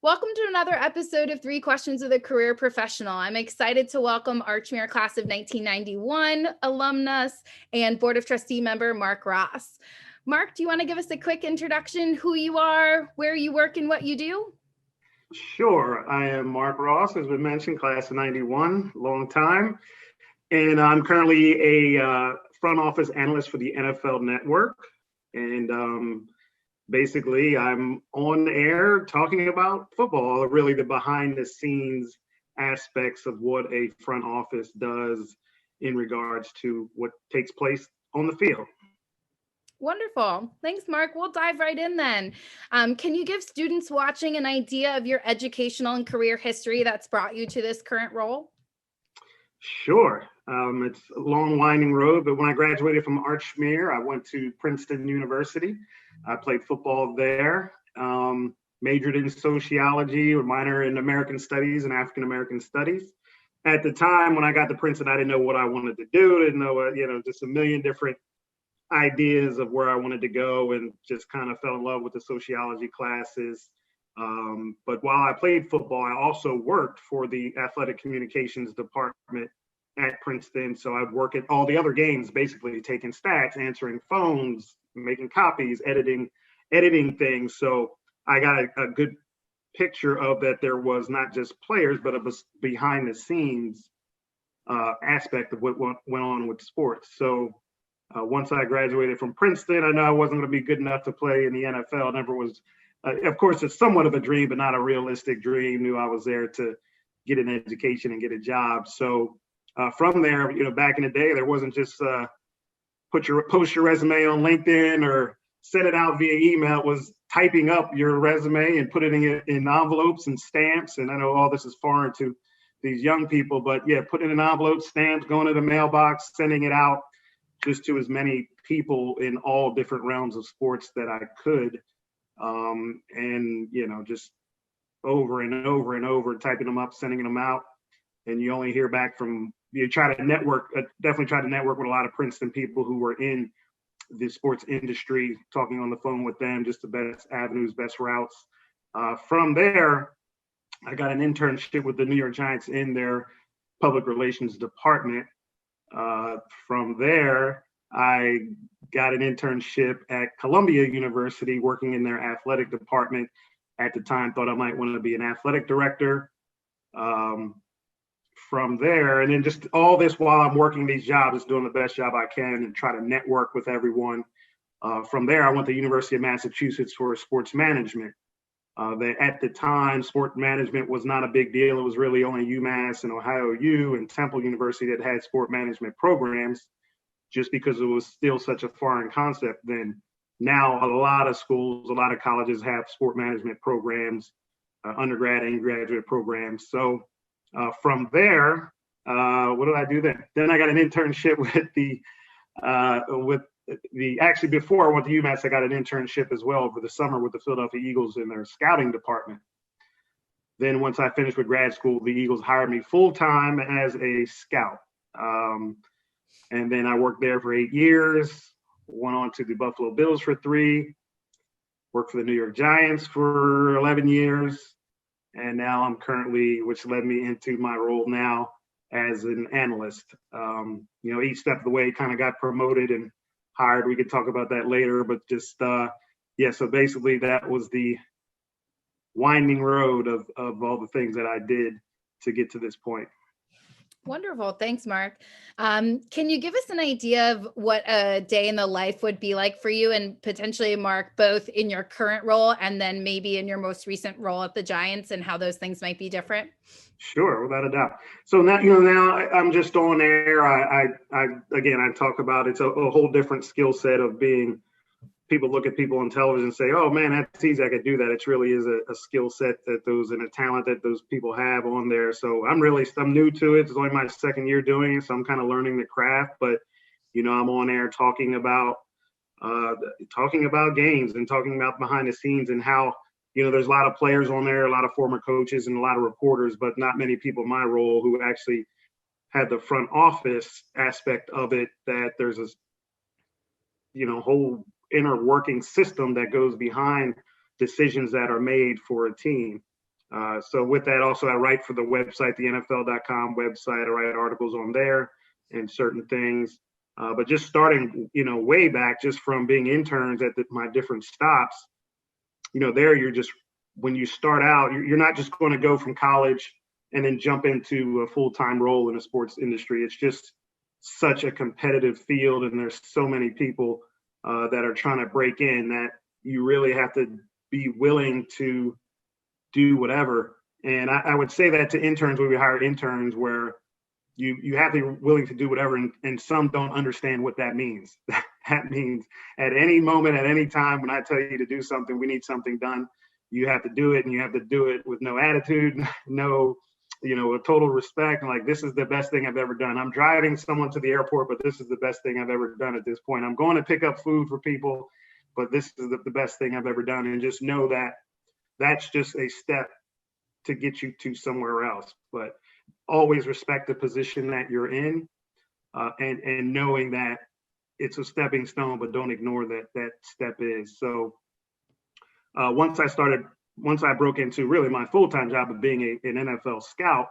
Welcome to another episode of 3 Questions with a Career Professional. I'm excited to welcome Archmere Class of 1991 alumnus and Board of Trustee member Marc Ross. Marc, do you want to give us a quick introduction, who you are, where you work, and what you do? Sure. I am Marc Ross, as we mentioned, class of 91, long time. And I'm currently a front office analyst for the NFL Network. And basically, I'm on air talking about football, really the behind the scenes aspects of what a front office does in regards to what takes place on the field. Wonderful. Thanks, Marc. We'll dive right in then. Can you give students watching an idea of your educational and career history that's brought you to this current role? Sure. It's a long, winding road, but when I graduated from Archmere, I went to Princeton University. I played football there, majored in sociology, or minor in American studies and African American studies. At the time when I got to Princeton, I didn't know what I wanted to do, didn't know, just a million different ideas of where I wanted to go, and just kind of fell in love with the sociology classes. But while I played football, I also worked for the athletic communications department at Princeton. So I'd work at all the other games, basically taking stats, answering phones, making copies, editing things. So I got a good picture of that there was not just players, but a behind the scenes aspect of what went on with sports. So once I graduated from Princeton, I know I wasn't going to be good enough to play in the NFL. Never was. Of course, it's somewhat of a dream, but not a realistic dream. Knew I was there to get an education and get a job. So from there, back in the day, there wasn't just post your resume on LinkedIn or send it out via email. It was typing up your resume and putting it in envelopes and stamps. And I know all this is foreign to these young people, but yeah, putting it in envelopes, stamps, going to the mailbox, sending it out just to as many people in all different realms of sports that I could. And just over and over and over, typing them up, sending them out. And you only hear back from, definitely try to network with a lot of Princeton people who were in the sports industry, talking on the phone with them, just the best avenues, best routes. From there, I got an internship with the New York Giants in their public relations department. From there, I got an internship at Columbia University working in their athletic department. At the time, thought I might want to be an athletic director. From there, and then just all this while I'm working these jobs, doing the best job I can and try to network with everyone. From there, I went to the University of Massachusetts for sports management. At the time, sport management was not a big deal. It was really only UMass and Ohio U and Temple University that had sport management programs, just because it was still such a foreign concept then. Now, a lot of schools, a lot of colleges have sport management programs, undergrad and graduate programs. So from there, what did I do then? Then I got an internship actually before I went to UMass, I got an internship as well over the summer with the Philadelphia Eagles in their scouting department. Then once I finished with grad school, the Eagles hired me full-time as a scout. And then I worked there for 8 years, went on to the Buffalo Bills for 3, worked for the New York Giants for 11 years. And now I'm currently, which led me into my role now as an analyst. Each step of the way kind of got promoted and hired. We could talk about that later, but just, so basically that was the winding road of all the things that I did to get to this point. Wonderful. Thanks, Marc. Can you give us an idea of what a day in the life would be like for you and potentially, Marc, both in your current role and then maybe in your most recent role at the Giants, and how those things might be different? Sure, without a doubt. So now I'm just on air. I talk about it's a whole different skill set of being. People look at people on television and say, oh man, that's easy, I could do that. It really is a skill set and a talent that those people have on there. So I'm new to it. It's only my second year doing it. So I'm kind of learning the craft, but I'm on air talking about games and talking about behind the scenes and how, there's a lot of players on there, a lot of former coaches and a lot of reporters, but not many people in my role who actually had the front office aspect of it, that there's a, whole inner working system that goes behind decisions that are made for a team. So with that, also I write for the website, the NFL.com website. I write articles on there and certain things. But just starting, way back, just from being interns at my different stops, there you're just, when you start out, you're not just going to go from college and then jump into a full-time role in the sports industry. It's just such a competitive field, and there's so many people that are trying to break in that you really have to be willing to do whatever. And I would say that to interns, when we hire interns, where you have to be willing to do whatever, and some don't understand what that means. That means at any moment, at any time, when I tell you to do something, we need something done, you have to do it, and you have to do it with no attitude, no, with total respect. Like, this is the best thing I've ever done. I'm driving someone to the airport, but this is the best thing I've ever done at this point. I'm going to pick up food for people, but this is the best thing I've ever done. And just know that that's just a step to get you to somewhere else. But always respect the position that you're in, and knowing that it's a stepping stone, but don't ignore that step is. So once I broke into really my full-time job of being an NFL scout,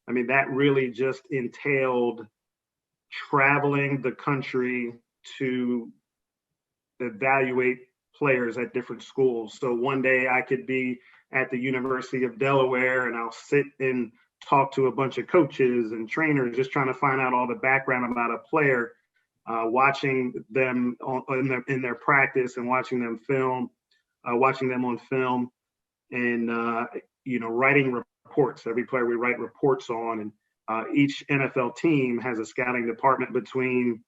I mean, that really just entailed traveling the country to evaluate players at different schools. So one day I could be at the University of Delaware, and I'll sit and talk to a bunch of coaches and trainers, just trying to find out all the background about a player, watching them in their practice and watching them on film, and writing reports. Every player we write reports on, and each NFL team has a scouting department between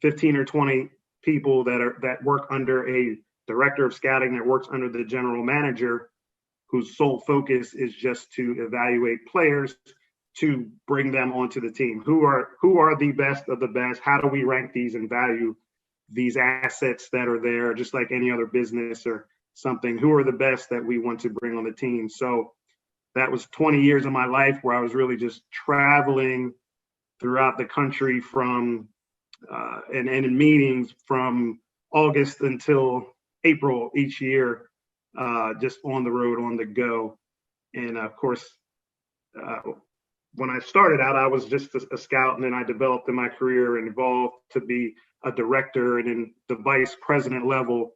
15 or 20 people that work under a director of scouting that works under the general manager, whose sole focus is just to evaluate players to bring them onto the team. Who are the best of the best? How do we rank these and value these assets that are there, just like any other business or something? Who are the best that we want to bring on the team? So that was 20 years of my life where I was really just traveling throughout the country from and in meetings from August until April each year, just on the road, on the go. And of course, when I started out, I was just a scout, and then I developed in my career and evolved to be a director and then the vice president level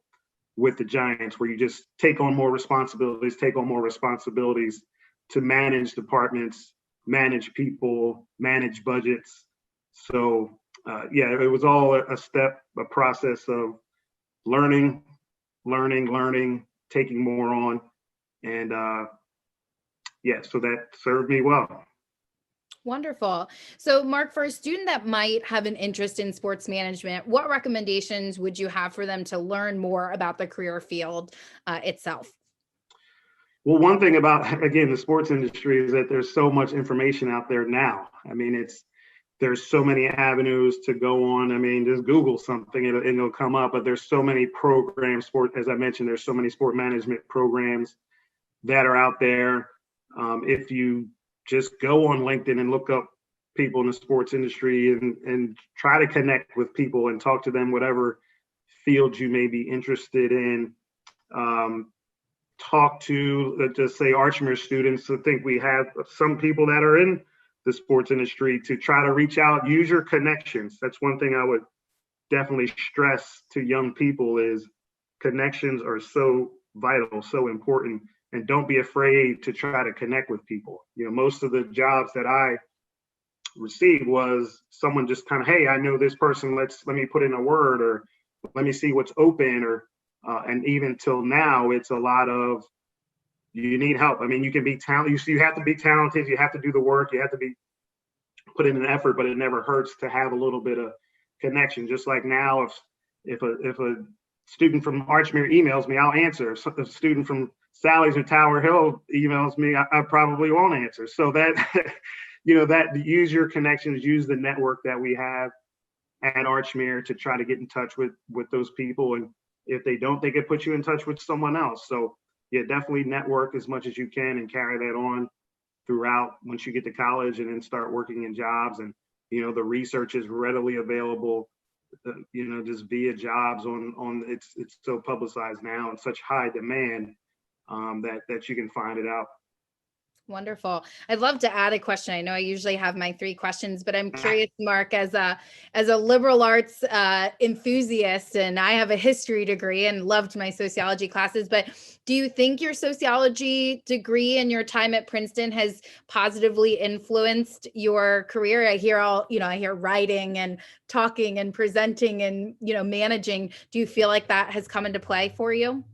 with the Giants, where you just take on more responsibilities to manage departments, manage people, manage budgets. So it was all a process of learning, taking more on. And so that served me well. Wonderful. So Marc, for a student that might have an interest in sports management, what recommendations would you have for them to learn more about the career field itself? Well, one thing about, again, the sports industry is that there's so much information out there now. I mean, there's so many avenues to go on. I mean, just Google something and it'll come up, but there's so many programs, as I mentioned, there's so many sport management programs that are out there. If you just go on LinkedIn and look up people in the sports industry and try to connect with people and talk to them, whatever field you may be interested in. Talk to, let's just say, Archmere students. I think we have some people that are in the sports industry to try to reach out, use your connections. That's one thing I would definitely stress to young people is connections are so vital, so important, and don't be afraid to try to connect with people. Most of the jobs that I received was someone just kind of, hey, I know this person, let me put in a word, or let me see what's open, or and even till now, it's a lot of, you need help. I mean, you can be talented. You have to be talented. You have to do the work. You have to put in an effort, but it never hurts to have a little bit of connection. Just like now, if a student from Archmere emails me, I'll answer. If a student from Sally's or Tower Hill emails me, I probably won't answer. So that, that use your connections, use the network that we have at Archmere to try to get in touch with those people. And if they don't, they can put you in touch with someone else. So definitely network as much as you can and carry that on throughout once you get to college and then start working in jobs. And, the research is readily available, just via jobs it's so publicized now and such high demand that you can find it out. Wonderful. I'd love to add a question. I know I usually have my 3 questions, but I'm curious, Marc, as a liberal arts enthusiast, and I have a history degree and loved my sociology classes, but do you think your sociology degree and your time at Princeton has positively influenced your career? I hear writing and talking and presenting and, managing. Do you feel like that has come into play for you?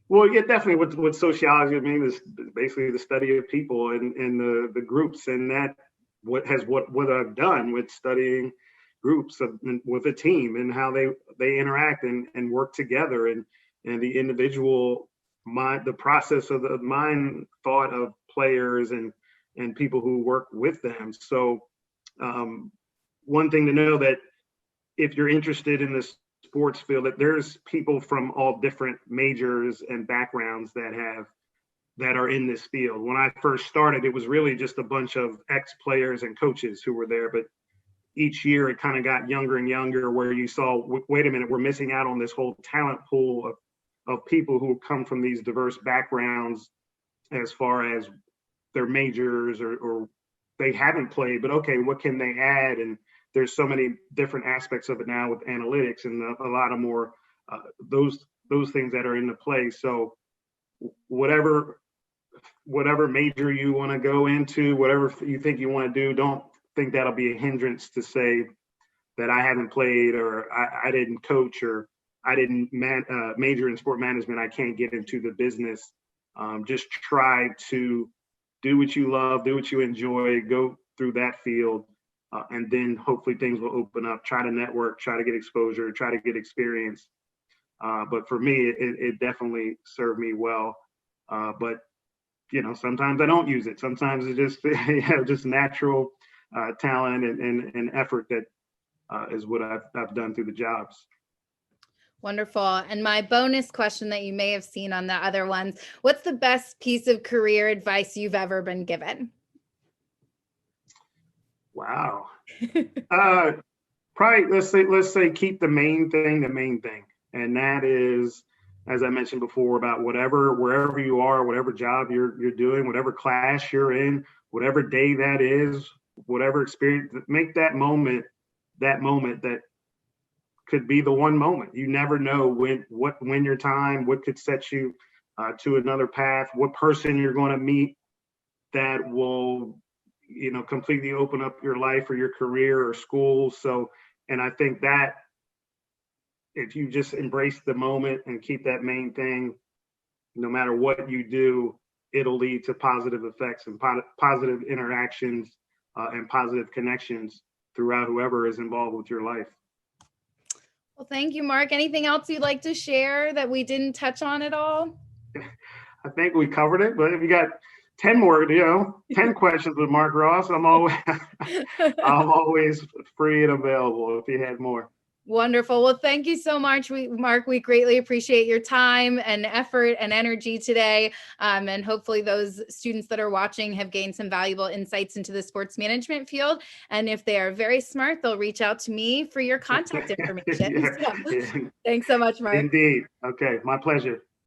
Well, yeah, definitely. What sociology, I mean, is basically the study of people and the groups, and that what I've done with studying groups with a team and how they interact and work together, and the individual mind, the process of the mind thought of players and people who work with them. So one thing to know that if you're interested in this sports field, that there's people from all different majors and backgrounds that are in this field. When I first started, it was really just a bunch of ex-players and coaches who were there, but each year it kind of got younger and younger, where you saw, wait a minute, we're missing out on this whole talent pool of people who come from these diverse backgrounds as far as their majors or they haven't played, but okay, what can they add? And there's so many different aspects of it now with analytics and a lot of more those things that are into play. So whatever major you want to go into, whatever you think you want to do, don't think that'll be a hindrance to say that I haven't played or I didn't coach or I didn't major in sport management. I can't get into the business. Just try to do what you love, do what you enjoy, go through that field. And then hopefully things will open up. Try to network, try to get exposure, try to get experience. But for me, it definitely served me well. But sometimes I don't use it. Sometimes it's just just natural talent and effort that is what I've done through the jobs. Wonderful. And my bonus question that you may have seen on the other ones: what's the best piece of career advice you've ever been given? Wow. Probably let's say keep the main thing. And that is, as I mentioned before, about wherever you are, whatever job you're doing, whatever class you're in, whatever day that is, whatever experience, make that moment that could be the one moment. You never know when your time, what could set you to another path, what person you're going to meet that will completely open up your life or your career or school. So, and I think that if you just embrace the moment and keep that main thing, no matter what you do, it'll lead to positive effects and positive interactions and positive connections throughout whoever is involved with your life. Well, thank you, Marc. Anything else you'd like to share that we didn't touch on at all? I think we covered it, but if you got 10 more, 10 questions with Marc Ross, I'm always free and available if you had more. Wonderful. Well, thank you so much, Marc. We greatly appreciate your time and effort and energy today. And hopefully those students that are watching have gained some valuable insights into the sports management field. And if they are very smart, they'll reach out to me for your contact information. Yeah. Thanks so much, Marc. Indeed. Okay. My pleasure.